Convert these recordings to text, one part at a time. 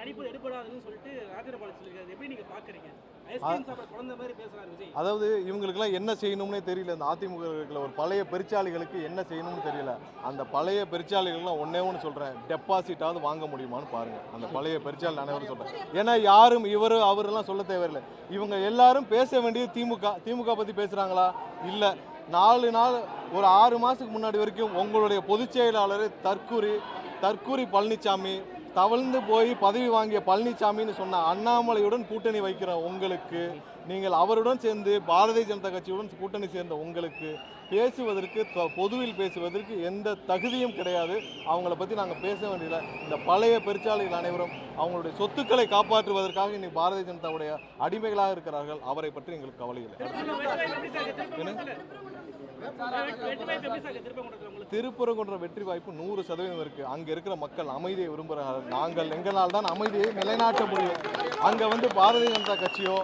நடிப்பு எடுபடாதுன்னு சொல்லிட்டு ராஜகோபால் சொல்லியிருக்காரு. எப்படி நீங்க பாக்குறீங்க? ஐஸ்கிரீம் சாப்பிட குழந்தை மாதிரி பேசுறாரு விஜய். அதாவது இவங்களுக்குலாம் என்ன செய்யணும்னே தெரியல. இந்த அதிமுக இருக்கிற ஒரு பழைய பெருச்சாளிகளுக்கு என்ன செய்யணும்னு தெரியல. அந்த பழைய பெருச்சாளிகள்லாம் ஒன்னே ஒன்று சொல்கிறேன், டெபாசிட்டாவது வாங்க முடியுமான்னு பாருங்கள். அந்த பழைய பெருச்சாளி அனைவரும் சொல்கிறேன். ஏன்னா யாரும் இவர் அவரெல்லாம் சொல்ல தேவையில்லை. இவங்க எல்லாரும் பேச வேண்டியது திமுக பற்றி பேசுகிறாங்களா? இல்லை. 4 நாள் ஒரு 6 மாதத்துக்கு முன்னாடி வரைக்கும் உங்களுடைய பொதுச் செயலாளர் தற்கூரி பழனிசாமி, தவழ்ந்து போய் பதவி வாங்கிய பழனிசாமின்னு சொன்ன அண்ணாமலையுடன் கூட்டணி வைக்கிற உங்களுக்கு, நீங்கள் அவருடன் சேர்ந்து பாரதிய ஜனதா கட்சியுடன் கூட்டணி சேர்ந்த உங்களுக்கு பேசுவதற்கு, பொதுவில் பேசுவதற்கு எந்த தகுதியும் கிடையாது. அவங்கள பற்றி நாங்கள் பேச வேண்டியதில்லை. இந்த பழைய பெருச்சாளிகள் அனைவரும் அவங்களுடைய சொத்துக்களை காப்பாற்றுவதற்காக இன்னைக்கு பாரதிய ஜனதாவுடைய அடிமைகளாக இருக்கிறார்கள். அவரை பற்றி எங்களுக்கு கவலை இல்லை. திருப்பரங்குன்ற வெற்றி வாய்ப்பு 100% இருக்கு. அங்க இருக்கிற மக்கள் அமைதியை விரும்புகிறார்கள். நாங்கள் எங்களால் தான் அமைதியை நிலைநாட்ட முடியும். அங்க வந்து பாரதிய ஜனதா கட்சியோ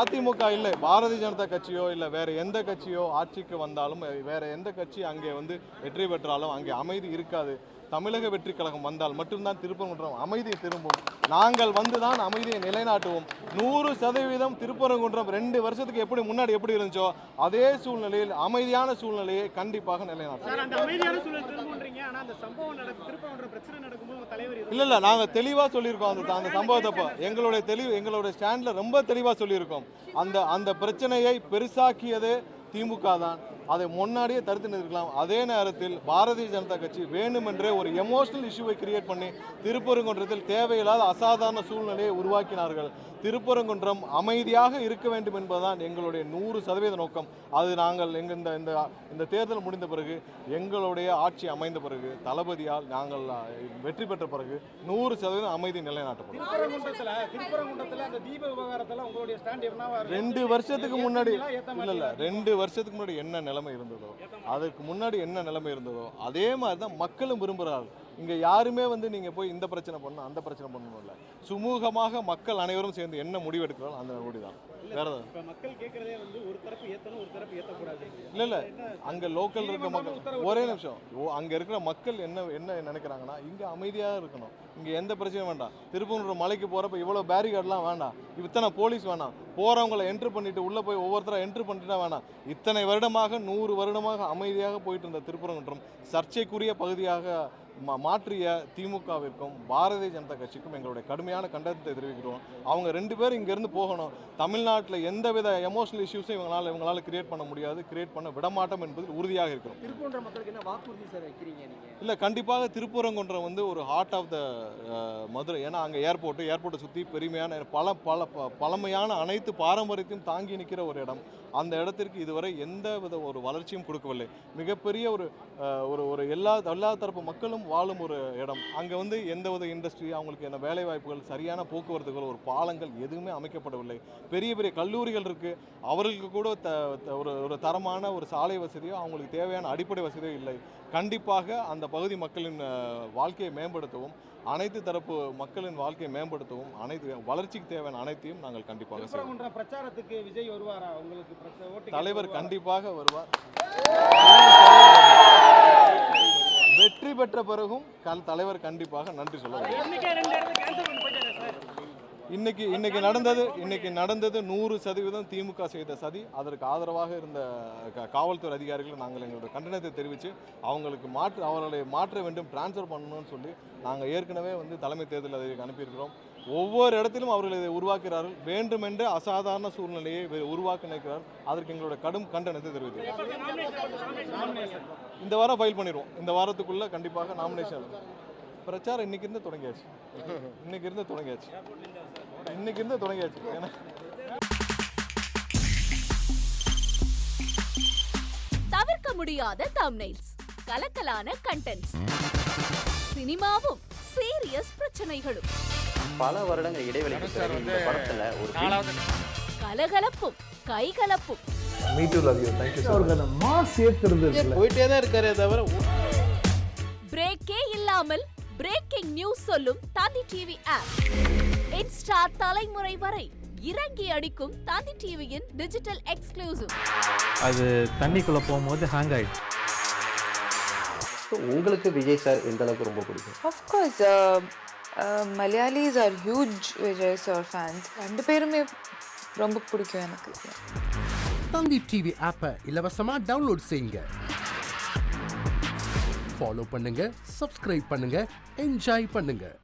அதிமுக இல்லை, பாரதிய ஜனதா கட்சியோ இல்லை வேற எந்த கட்சியோ ஆட்சிக்கு வந்தாலும், வேற எந்த கட்சி அங்கே வந்து வெற்றி பெற்றாலும் அங்கே அமைதி இருக்காது. தமிழக வெற்றி கழகம் வந்தால் மட்டும்தான் திருப்பரங்குன்றம் அமைதி திரும்பும். நாங்கள் வந்துதான் அமைதியை நிலைநாட்டுவோம். 100% திருப்பரங்குன்றம் 2 வருஷத்துக்கு எப்படி இருந்துச்சோ அதே சூழ்நிலையில் அமைதியான சூழ்நிலையை கண்டிப்பாக நிலைநாட்டும். இல்ல நாங்கள் தெளிவாக சொல்லியிருக்கோம். அந்த சம்பவத்தப்போ எங்களுடைய ஸ்டாண்ட்ல ரொம்ப தெளிவாக சொல்லியிருக்கோம். அந்த பிரச்சனையை பெருசாக்கியது திமுக தான். அதை முன்னாடியே தடுத்து நிறுத்தலாம். அதே நேரத்தில் பாரதிய ஜனதா கட்சி வேண்டுமென்றே ஒரு எமோஷனல் இஷ்யூவை கிரியேட் பண்ணி திருப்பரங்குன்றத்தில் தேவையில்லாத அசாதாரண சூழ்நிலையை உருவாக்கினார்கள். திருப்பரங்குன்றம் அமைதியாக இருக்க வேண்டும் என்பதுதான் எங்களுடைய 100% நோக்கம். அது நாங்கள் இந்த தேர்தல் முடிந்த பிறகு, எங்களுடைய ஆட்சி அமைந்த பிறகு, தளபதியால் நாங்கள் வெற்றி பெற்ற பிறகு 100% அமைதி நிலைநாட்டப்படும். 2 வருஷத்துக்கு முன்னாடி 2 வருஷத்துக்கு முன்னாடி என்ன நிலைமை இருந்ததோ, அதுக்கு முன்னாடி என்ன நிலைமை இருந்ததோ அதே மாதிரி தான் மக்களும் விரும்புகிறார்கள். இங்கே யாருமே வந்து நீங்கள் போய் இந்த பிரச்சனை பண்ணணும் அந்த பிரச்சனை பண்ணணும் இல்லை. சுமூகமாக மக்கள் அனைவரும் சேர்ந்து என்ன முடிவு எடுக்கிறாலும் அந்த முடிவு தான். வேற மக்கள் கேட்கறதே வந்து ஒரு தரப்பு ஏற்றணும், ஒரு தரப்பு ஏற்றக்கூடாது. இல்லை அங்கே லோக்கல் இருக்க மக்கள் ஒரே நிமிஷம், அங்கே இருக்கிற மக்கள் என்ன நினைக்கிறாங்கன்னா, இங்கே அமைதியாக இருக்கணும், இங்கே எந்த பிரச்சனையும் வேண்டாம். திருப்பூர் மலைக்கு போகிறப்ப இவ்வளோ பேரிகார்டெலாம் வேண்டாம், இத்தனை போலீஸ் வேணாம், போகிறவங்களை என்ட்ரு பண்ணிட்டு உள்ளே போய் ஒவ்வொருத்தராக என்ட்ரு பண்ணிட்டுனா வேணாம். இத்தனை வருடமாக 100 வருடமாக அமைதியாக போயிட்டு இருந்த திருப்பரங்குன்றம் சர்ச்சைக்குரிய பகுதியாக மாற்றிய திமுகவிற்கும் பாரதிய ஜனதா கட்சிக்கும் எங்களுடைய கடுமையான கண்டனத்தை தெரிவிக்கிறோம். அவங்க 2 பேரும் இங்கேருந்து போகணும். தமிழ்நாட்டில் எந்தவித எமோஷனல் இஷ்யூஸும் இவங்களால கிரியேட் பண்ண முடியாது, கிரியேட் பண்ண விடமாட்டோம் என்பதில் உறுதியாக இருக்கிறோம். திருப்பரங்குன்றம் மக்களுக்கு என்ன வாக்குறுதி சார் வைக்கிறீங்க நீங்கள்? இல்லை, கண்டிப்பாக திருப்பரங்குன்றம் வந்து ஒரு ஹார்ட் ஆஃப் த மதுரை. ஏன்னா அங்கே ஏர்போர்ட்டை சுற்றி பெருமையான பழமையான அனைத்து பாரம்பரியத்தையும் தாங்கி நிற்கிற ஒரு இடம். அந்த இடத்திற்கு இதுவரை எந்த வித ஒரு வளர்ச்சியும் கொடுக்கவில்லை. மிகப்பெரிய ஒரு எல்லா தரப்பு மக்களும் வாழும் ஒரு இடம். அங்கே வந்து எந்த வித இண்டஸ்ட்ரி, அவங்களுக்கு என்ன வேலை வாய்ப்புகள், சரியான போக்குவரத்துகள், ஒரு பாலங்கள் எதுவுமே அமைக்கப்படவில்லை. பெரிய பெரிய கல்லூரிகள் இருக்குது, அவர்களுக்கு கூட ஒரு தரமான ஒரு சாலை வசதியோ அவங்களுக்கு தேவையான அடிப்படை வசதியோ இல்லை. கண்டிப்பாக அந்த பகுதி மக்களின் வாழ்க்கையை மேம்படுத்தவும், அனைத்து தரப்பு மக்களின் வாழ்க்கையை மேம்படுத்தவும், அனைத்து வளர்ச்சிக்கு தேவையான அனைத்தையும் நாங்கள் கண்டிப்பாக செய்வோம். பிரச்சாரத்துக்கு விஜய் வருவாரா? உங்களுக்கு தலைவர் கண்டிப்பாக வருவார். வெற்றி பெற்ற பிறகும் தலைவர் கண்டிப்பாக நன்றி சொல்ல இன்னைக்கு நடந்தது 100% திமுக செய்த சதி. அதற்கு ஆதரவாக இருந்த காவல்துறை அதிகாரிகள் நாங்கள் எங்களுடைய கண்டனத்தை தெரிவித்து அவர்களை மாற்ற வேண்டும், டிரான்ஸ்ஃபர் பண்ணணும்னு சொல்லி நாங்கள் ஏற்கனவே வந்து தலைமை தேர்தல் அதிகாரிக்கு அனுப்பியிருக்கிறோம். ஒவ்வொரு இடத்திலும் அவர்கள் இதை உருவாக்குகிறார்கள். வேண்டுமென்றே அசாதாரண சூழ்நிலையை உருவாக்க நினைக்கிறார். அதற்கு எங்களுடைய கடும் கண்டனத்தை தெரிவிக்கிறோம். இந்த வாரம் ஃபைல் பண்ணிடுவோம். இந்த வாரத்துக்குள்ள கண்டிப்பாக நாமினேஷன். பிரச்சாரம் இன்னைக்கு இருந்து தொடங்கியாச்சு. தவிர்க்க முடியாத தம்ப்நெயில்ஸ், கலக்கலான கண்டென்ட்ஸ், சினிமாவும் சீரியஸ் பிரச்சனைகளும், பல வருடங்கள் இடைவெளிக்கு பிறகு இந்த படத்துல ஒரு கலகலப்பும் கைகலப்பும், போயிட்டே தான் இருக்காரே தவிர பிரேக்கே இல்லாமல் பிரேக்கிங் நியூஸ் சொல்லும் தந்தி டிவி ஆப். இன்ஸ்டா தலைமுறை வரை இறங்கி அடிக்கும் தந்தி டிவியின் டிஜிட்டல் எக்ஸ்க்ளூசிவ். அது தண்ணிக்குள்ள போகும்போது ஹேங் ஆயிடுச்சு. உங்களுக்கு விஜய் சார் எந்த அளவுக்கு ரொம்ப பிடிக்கும்? Of course, Malayalis are huge Vijay sir fans. ரெண்டு பேருமே ரொம்ப பிடிக்கும் எனக்கு. தந்தி டிவி ஆப்பை இலவசமா டவுன்லோட் செய்யுங்க. ஃபாலோ பண்ணுங்க, சப்ஸ்கிரைப் பண்ணுங்க, என்ஜாய் பண்ணுங்க.